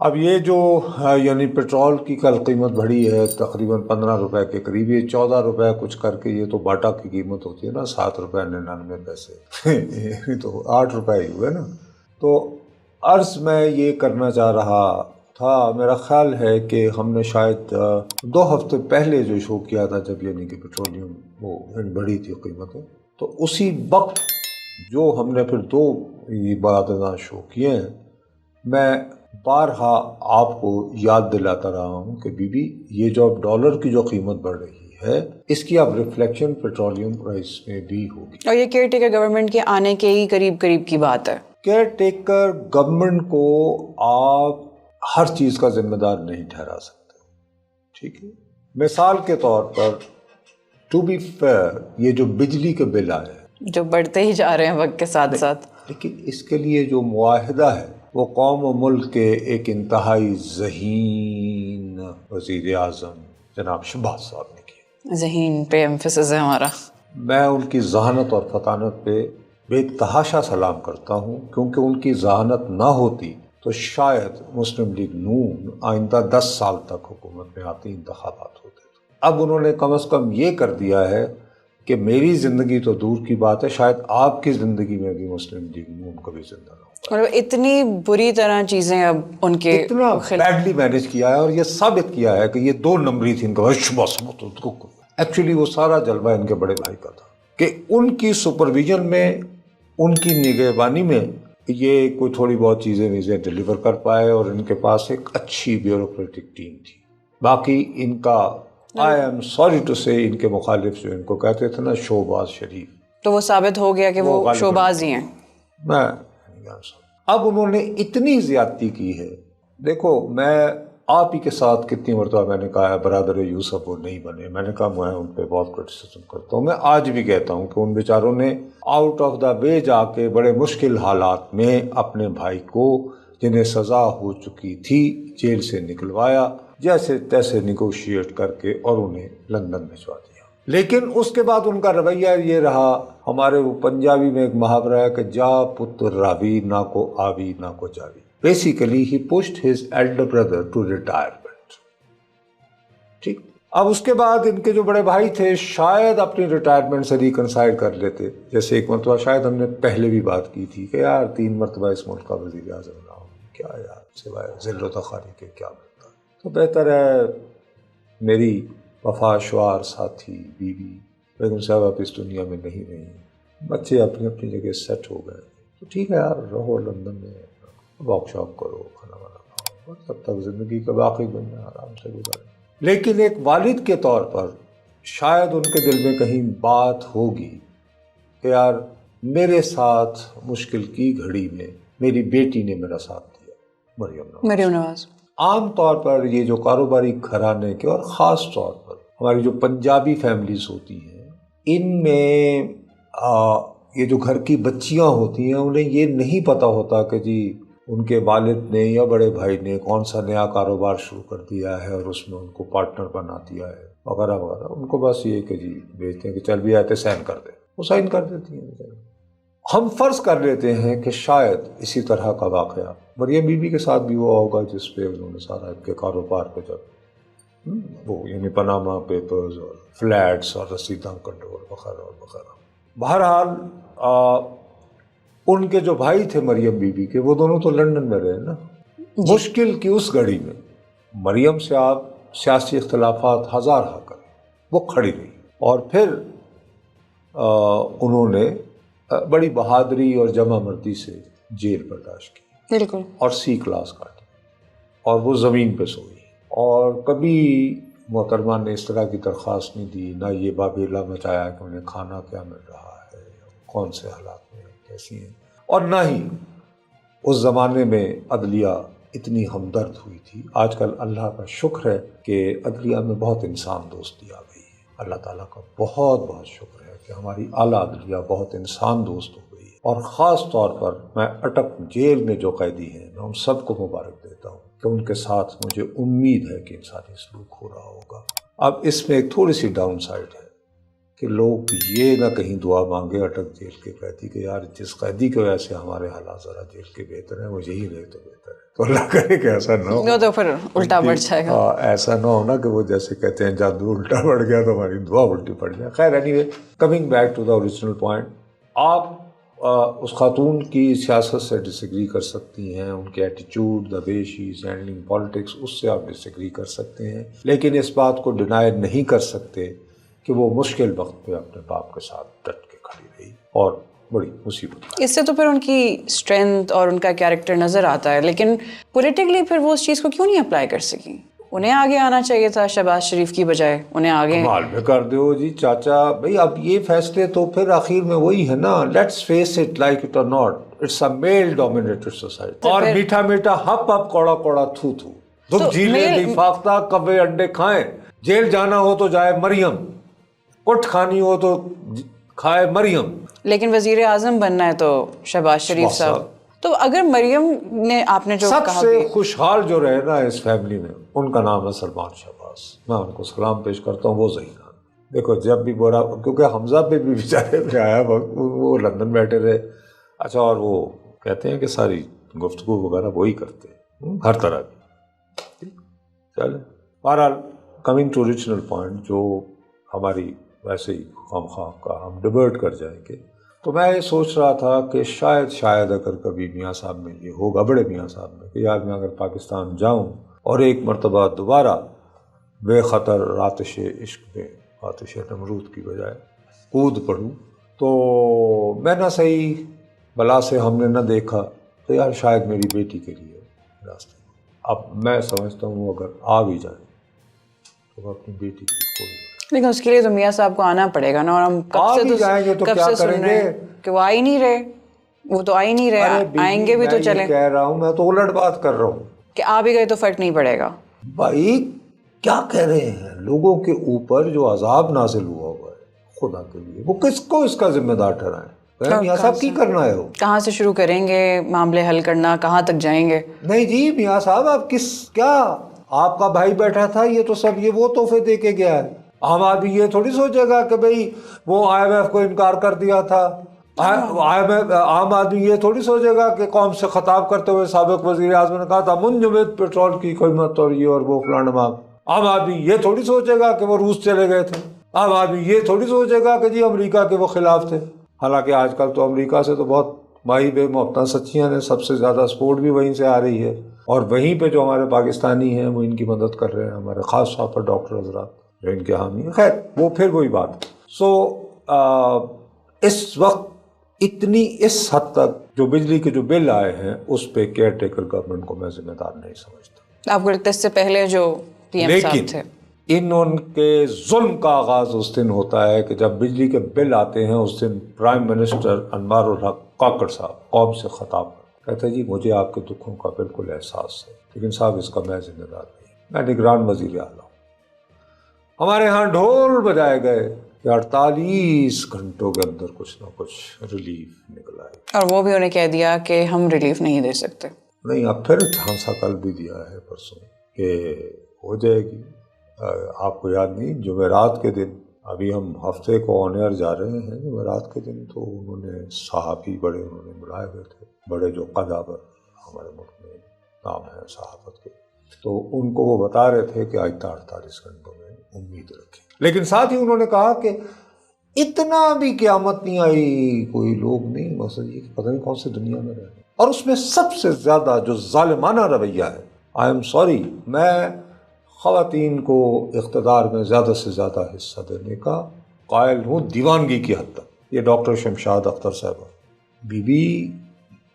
اب یہ جو یعنی پیٹرول کی کل قیمت بڑھی ہے تقریباً 15 روپے کے قریب، یہ 14 روپے کچھ کر کے، یہ تو باٹا کی قیمت ہوتی ہے نا 7 روپے 99 پیسے یہ تو 8 روپے ہی ہوئے نا۔ تو عرض میں یہ کرنا چاہ رہا تھا، میرا خیال ہے کہ ہم نے شاید 2 ہفتے پہلے جو شو کیا تھا، جب یعنی کہ پیٹرولیم وہ بڑھی تھی قیمتیں، تو اسی وقت جو ہم نے پھر 2 عبادتاں شو کیے ہیں، میں بارہا آپ کو یاد دلاتا رہا ہوں کہ بی بی یہ جو اب ڈالر کی جو قیمت بڑھ رہی ہے، اس کی اب ریفلیکشن پیٹرولیم پرائس میں بھی ہوگی، اور یہ کیئر ٹیکر گورنمنٹ کے آنے کے ہی قریب کی بات ہے۔ کیئر ٹیکر گورنمنٹ کو آپ ہر چیز کا ذمہ دار نہیں ٹھہرا سکتے، ٹھیک ہے؟ مثال کے طور پر ٹو بی فیئر، یہ جو بجلی کے بل آئے ہیں جو بڑھتے ہی جا رہے ہیں وقت کے ساتھ ساتھ، لیکن اس کے لیے جو معاہدہ ہے وہ قوم و ملک کے ایک انتہائی ذہین وزیر اعظم جناب شہباز صاحب نے کیا۔ ذہین پہ ایمفیسس ہے ہمارا۔ میں ان کی ذہانت اور فطانت پہ بے تحاشا سلام کرتا ہوں، کیونکہ ان کی ذہانت نہ ہوتی تو شاید مسلم لیگ نون آئندہ 10 سال تک حکومت میں آتی، انتخابات ہوتے۔ اب انہوں نے کم از کم یہ کر دیا ہے کہ میری زندگی تو دور کی بات ہے، شاید آپ کی زندگی میں بھی مسلم لیگ نون کبھی زندہ نہ ہو۔ اور اتنی بری طرح چیزیں اب ان کے اتنا بیڈلی مینیج کیا ہے، اور یہ ثابت کیا ہے کہ یہ 2 نمبری تھی ان کا۔ ایکچولی وہ سارا جلوہ ان کے بڑے بھائی کا تھا کہ ان کی سپرویژن میں، ان کی نگہبانی میں یہ کوئی تھوڑی بہت چیزیں ڈیلیور کر پائے، اور ان کے پاس ایک اچھی بیوروکریٹک ٹیم تھی۔ باقی ان کا آئی ایم سوری ٹو سے، ان کے مخالف جو ان کو کہتے تھے نا شوباز شریف، تو وہ ثابت ہو گیا کہ وہ شوباز ہی ہیں۔ میں اب انہوں نے اتنی زیادتی کی ہے۔ دیکھو، میں آپ ہی کے ساتھ کتنی مرتبہ میں نے کہا ہے برادر یوسف وہ نہیں بنے، میں نے کہا میں ان پہ بہت کرٹیسزم کرتا ہوں، میں آج بھی کہتا ہوں کہ ان بیچاروں نے آؤٹ آف دا وے جا کے بڑے مشکل حالات میں اپنے بھائی کو، جنہیں سزا ہو چکی تھی، جیل سے نکلوایا، جیسے تیسے نیگوشیٹ کر کے، اور انہیں لندن بھجوا دیا۔ لیکن اس کے بعد ان کا رویہ یہ رہا، ہمارے وہ پنجابی میں ایک محاورہ ہے کہ جا پتر راوی، نہ کو آوی نہ کو جاوی۔ Basically he pushed his elder brother to retirement۔ ٹھیک، اب اس کے بعد ان کے جو بڑے بھائی تھے شاید اپنی ریٹائرمنٹ سے ریکنسائل کر لیتے، جیسے ایک مرتبہ شاید ہم نے پہلے بھی بات کی تھی کہ یار 3 مرتبہ اس ملک کا وزیر اعظم نہ ہو، کیا یار سوائے ذل و تخاری کے کیا ملتا، تو بہتر ہے میری وفا شعار ساتھی بیوی بیگم صاحب اب اس دنیا میں نہیں رہی، بچے اپنی اپنی جگہ سیٹ ہو گئے، تو ٹھیک ہے یار، رہو لندن میں، واک شاپ کرو، کھانا وانا کھاؤ، تب تک زندگی کا باقی دن میں آرام سے گزارے۔ لیکن ایک والد کے طور پر شاید ان کے دل میں کہیں بات ہوگی کہ یار میرے ساتھ مشکل کی گھڑی میں میری بیٹی نے میرا ساتھ دیا، مریم نواز۔ عام طور پر یہ جو کاروباری گھرانے کے، اور خاص طور پر ہماری جو پنجابی فیملیز ہوتی ہیں، ان میں یہ جو گھر کی بچیاں ہوتی ہیں، انہیں یہ نہیں پتہ ہوتا کہ جی ان کے والد نے یا بڑے بھائی نے کون سا نیا کاروبار شروع کر دیا ہے اور اس میں ان کو پارٹنر بنا دیا ہے وغیرہ وغیرہ۔ ان کو بس یہ کہ جی بیچتے ہیں کہ چل بھی آتے سائن کر دیں، وہ سائن کر دیتی ہیں۔ ہم فرض کر لیتے ہیں کہ شاید اسی طرح کا واقعہ مریم بی بی کے ساتھ بھی ہوا ہوگا، جس پہ انہوں نے سارا ان کے کاروبار پہ جب وہ یعنی پاناما پیپرز اور فلیٹس اور رسیداں کنٹرول وغیرہ وغیرہ۔ بہرحال ان کے جو بھائی تھے مریم بی بی کے، وہ دونوں تو لندن میں رہے نا۔ مشکل کی اس گھڑی میں مریم سے آپ سیاسی اختلافات ہزار حل کریں، وہ کھڑی رہی، اور پھر انہوں نے بڑی بہادری اور جمع مردی سے جیل برداشت کی، بالکل، اور C کلاس کاٹی، اور وہ زمین پہ سوئی، اور کبھی محترمہ نے اس طرح کی درخواست نہیں دی، نہ یہ بابیلا مچایا کہ انہیں کھانا کیا مل رہا ہے، کون سے حالات میں کیسی ہیں، اور نہ ہی اس زمانے میں عدلیہ اتنی ہمدرد ہوئی تھی۔ آج کل اللہ کا شکر ہے کہ عدلیہ میں بہت انسان دوستی آ گئی ہے، اللہ تعالیٰ کا بہت بہت شکر ہے کہ ہماری اعلیٰ عدلیہ بہت انسان دوست ہو گئی ہے، اور خاص طور پر میں اٹک جیل میں جو قیدی ہیں، میں ان سب کو مبارک دیتا ہوں کہ ان کے ساتھ مجھے امید ہے کہ انسانی سلوک ہو رہا ہوگا۔ اب اس میں ایک تھوڑی سی ڈاؤن سائڈ ہے کہ لوگ یہ نہ کہیں دعا مانگے اٹک جیل کے قیدی کہ یار جس قیدی کی وجہ سے ہمارے حالات ذرا جیل کے بہتر ہیں وہ یہی رہے تو بہتر ہے. تو اللہ کرے کہ ایسا نہ ہو. تو پھر الٹا پڑ جائے گا. ایسا نہ ہونا کہ وہ جیسے کہتے ہیں جادو الٹا پڑ گیا تو ہماری دعا الٹی پڑ جائے. خیر anyway coming back to the original point, آپ اس خاتون کی سیاست سے ڈس ایگری کر سکتی ہیں, ان کے ایٹیچیوڈ, دا وے شی از ہینڈلنگ پالیٹکس, اس سے آپ ڈس ایگری کر سکتے ہیں, لیکن اس بات کو ڈینائی نہیں کر سکتے کہ وہ مشکل وقت پہ اپنے باپ کے ساتھ ڈٹ کے کھڑی رہی اور بڑی مصیبت. اس سے تو پھر ان کی اسٹرینتھ اور ان کا کیریکٹر نظر آتا ہے, لیکن پولیٹیکلی پھر وہ اس چیز کو کیوں نہیں اپلائی کر سکی؟ انہیں آگے آنا چاہیے تھا شہباز شریف کی بجائے, انہیں آگے کمال میں کر دو جی چاچا بھائی. اب یہ فیصلے تو پھر آخر میں وہی ہے نا, let's face it like it or not, it's a male dominated society. اور میٹھا میٹھا ہپ ہپ کوڑا کوڑا تھو تھو, دکھ جھیلے بھی فاختہ کبے انڈے کھائیں, جیل جانا ہو تو جائے مریم, کٹ کھانی ہو تو کھائے مریم. لیکن وزیر اعظم بننا ہے تو شہباز شریف صاحب. تو اگر مریم نے آپ نے جو سب کہا سے خوشحال جو رہے نا اس فیملی میں, ان کا نام ہے سلمان شہباز. میں ان کو سلام پیش کرتا ہوں. وہ ذہین دیکھو جب بھی بورا, کیونکہ حمزہ پہ بھی بیچارے میں آیا وقت وہ لندن بیٹھے رہے. اچھا, اور وہ کہتے ہیں کہ ساری گفتگو وغیرہ وہی کرتے ہیں ہر طرح کی. چلے بہرحال کمنگ ٹو اوریجنل پوائنٹ, جو ہماری ویسے ہی خام خواہ کا ہم ڈبیٹ کر جائیں گے, تو میں یہ سوچ رہا تھا کہ شاید اگر کبھی میاں صاحب میں یہ ہوگا, بڑے میاں صاحب میں, کہ یار میں اگر پاکستان جاؤں اور ایک مرتبہ دوبارہ بے خطر آتش عشق میں آتش نمرود کی بجائے کود پڑوں, تو میں نہ صحیح بلا سے ہم نے نہ دیکھا تو یار شاید میری بیٹی کے لیے راستے. اب میں سمجھتا ہوں وہ اگر آ بھی جائیں تو وہ اپنی بیٹی کی کوئی, لیکن اس کے لیے تو میاں صاحب کو آنا پڑے گا نا. اور ہم کب سے سن رہے ہیں کہ وہ آ ہی نہیں رہے, وہ تو آ ہی نہیں رہے. آئیں گے بھی تو چلیں. کہہ رہا ہوں, میں تو الٹ بات کر رہا ہوں کہ آ بھی گئے تو فرق نہیں پڑے گا. بھائی کیا کہہ رہے ہیں, لوگوں کے اوپر جو عذاب نازل ہوا ہوا ہے خدا کے لیے, وہ کس کو اس کا ذمہ دار ٹھہرائیں؟ میاں صاحب کی کرنا ہے, وہ کہاں سے شروع کریں گے معاملے حل کرنا, کہاں تک جائیں گے؟ نہیں جی میاں صاحب آپ کیا, آپ کا بھائی بیٹھا تھا, یہ تو سب یہ وہ تحفے دے کے گیا ہے. عام آدمی یہ تھوڑی سوچے گا کہ بھئی وہ IMF کو انکار کر دیا تھا. عام آدمی یہ تھوڑی سوچے گا کہ قوم سے خطاب کرتے ہوئے سابق وزیر اعظم نے کہا تھا منجمد پیٹرول کی قیمت اور یہ اور وہ فلاں ڈھمام. عام آدمی یہ تھوڑی سوچے گا کہ وہ روس چلے گئے تھے. عام آدمی یہ تھوڑی سوچے گا کہ جی امریکہ کے وہ خلاف تھے. حالانکہ آج کل تو امریکہ سے تو بہت ماہی بے محبت سچیاں نے, سب سے زیادہ سپورٹ بھی وہیں سے آ رہی ہے, اور وہیں پہ جو ہمارے پاکستانی ہیں وہ ان کی مدد کر رہے ہیں, ہمارے خاص طور پر ڈاکٹر حضرات جو ان کے حامی ہیں. خیر وہ پھر وہی بات. سو اس وقت اتنی اس حد تک جو بجلی کے جو بل آئے ہیں اس پہ کیئر ٹیکر گورنمنٹ کو میں ذمہ دار نہیں سمجھتا. آپ کو لگتا ہے اس سے پہلے جو پی ایم صاحب تھے, ان کے ظلم کا آغاز اس دن ہوتا ہے کہ جب بجلی کے بل آتے ہیں, اس دن پرائم منسٹر انوار الحق کاکڑ صاحب قوم سے خطاب کہتے ہیں جی مجھے آپ کے دکھوں کا بالکل احساس ہے, لیکن صاحب اس کا میں ذمہ دار نہیں, میں نگران وزیر اعلیٰ ہوں. ہمارے ہاں ڈھول بجائے گئے کہ 48 گھنٹوں کے اندر کچھ نہ کچھ ریلیف نکل آئے, اور وہ بھی انہیں کہہ دیا کہ ہم ریلیف نہیں دے سکتے. نہیں, اب پھر جھانسا کل بھی دیا ہے پرسوں کہ ہو جائے گی. آپ کو یاد نہیں جمعرات کے دن, ابھی ہم ہفتے کو آن ایئر جا رہے ہیں, جمعرات کے دن تو انہوں نے صحافی بڑے انہوں نے بلائے ہوئے تھے, بڑے جو قدابر ہمارے ملک میں نام ہے صحافت کے, تو ان کو وہ بتا رہے تھے کہ آئندہ 48 گھنٹوں میں امید رکھیں. لیکن ساتھ ہی انہوں نے کہا کہ اتنا بھی قیامت نہیں آئی, کوئی لوگ نہیں, بس یہ پتہ نہیں کون سی دنیا میں رہے. اور اس میں سب سے زیادہ جو ظالمانہ رویہ ہے, آئی ایم سوری, میں خواتین کو اقتدار میں زیادہ سے زیادہ حصہ دینے کا قائل ہوں دیوانگی کی حد تک. یہ ڈاکٹر شمشاد اختر صاحبہ بی بی,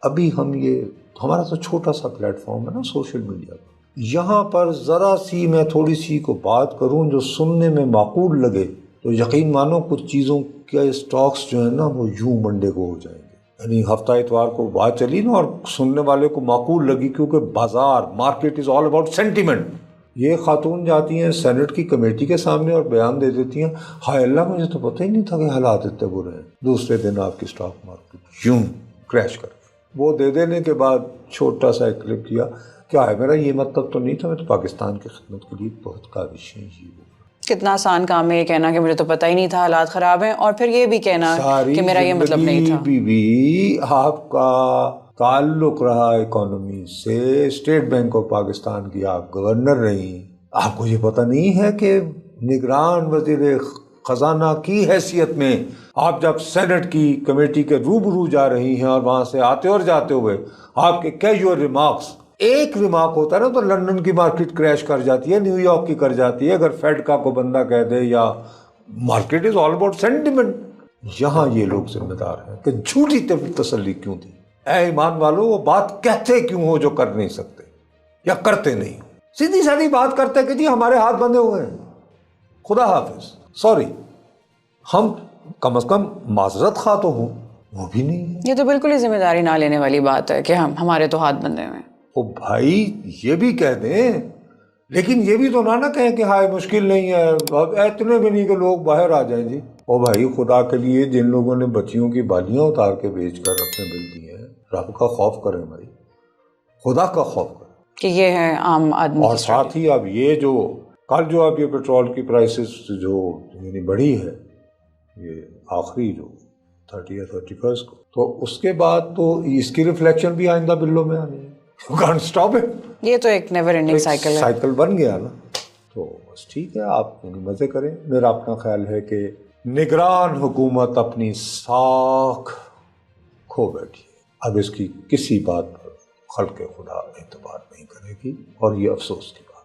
ابھی ہم یہ ہمارا تو چھوٹا سا پلیٹ فارم ہے نا سوشل میڈیا کا, یہاں پر ذرا سی میں تھوڑی سی کو بات کروں جو سننے میں معقول لگے تو یقین مانو کچھ چیزوں کے اسٹاکس جو ہیں نا وہ یوں منڈے کو ہو جائیں گے. یعنی ہفتہ اتوار کو بات چلی نا اور سننے والے کو معقول لگی, کیونکہ بازار market is all about sentiment. یہ خاتون جاتی ہیں سینٹ کی کمیٹی کے سامنے اور بیان دے دیتی ہیں ہائے اللہ مجھے تو پتہ ہی نہیں تھا کہ حالات اتنے برے ہیں. دوسرے دن آپ کی اسٹاک مارکیٹ یوں کریش کر گئی. وہ دے دینے کے بعد چھوٹا سا ایک کلپ کیا, کیا ہے میرا یہ مطلب تو نہیں تھا, میں تو پاکستان کی خدمت کے لیے بہت کاوشیں ہی. کتنا آسان کام ہے یہ کہنا کہ مجھے تو پتہ ہی نہیں تھا حالات خراب ہیں، اور پھر یہ بھی کہنا کہ میرا یہ مطلب نہیں تھا. بھی آپ کا تعلق رہا اکانومی سے، اسٹیٹ بینک آف پاکستان کی آپ گورنر رہی، آپ کو یہ پتہ نہیں ہے کہ نگران وزیر خزانہ کی حیثیت میں آپ جب سینٹ کی کمیٹی کے روبرو جا رہی ہیں اور وہاں سے آتے اور جاتے ہوئے آپ کے کیجول ریمارکس، ایک ریمارک ہوتا ہے نا تو لندن کی مارکیٹ کریش کر جاتی ہے، نیو یارک کی کر جاتی ہے، اگر فیڈ کا کو بندہ کہہ دے، یا market is all about sentiment. یہاں یہ لوگ ذمہ دار ہیں کہ جھوٹی تسلی کیوں دی. اے ایمان والو، وہ بات کہتے کیوں ہو جو کر نہیں سکتے یا کرتے نہیں ہو؟ سیدھی سادھی بات کرتے کہ جی ہمارے ہاتھ بندھے ہوئے ہیں، خدا حافظ، سوری. ہم کم از کم معذرت خواہ تو ہوں، وہ بھی نہیں ہے. یہ تو بالکل ہی ذمہ داری نہ لینے والی بات ہے کہ ہمارے تو ہاتھ بندھے ہوئے ہیں. او بھائی یہ بھی کہہ دیں، لیکن یہ بھی تو نہ کہیں کہ ہائے مشکل نہیں ہے، اب اتنے بھی نہیں کہ لوگ باہر آ جائیں. جی او بھائی، خدا کے لیے جن لوگوں نے بچیوں کی بالیاں اتار کے بیچ کر اپنے بل دیے ہیں، رب کا خوف کریں بھائی، خدا کا خوف کریں. کہ یہ ہے عام آدمی اور ساتھ ہی اب یہ جو کل جو اب یہ پیٹرول کی پرائسز جو یعنی بڑھی ہے، یہ آخری جو 31 کو، تو اس کے بعد تو اس کی ریفلیکشن بھی آئندہ بلوں میں آنی ہے. You can't stop it. یہ تو ایک نیور اینڈنگ سائیکل ہے. سائیکل بن گیا نا. تو بس ٹھیک ہے، آپ مزے کریں. میرا اپنا خیال ہے کہ نگران حکومت اپنی ساکھ کھو بیٹھی ہے. اب اس کی کسی بات پر خلق خدا اعتبار نہیں کرے گی، اور یہ افسوس کی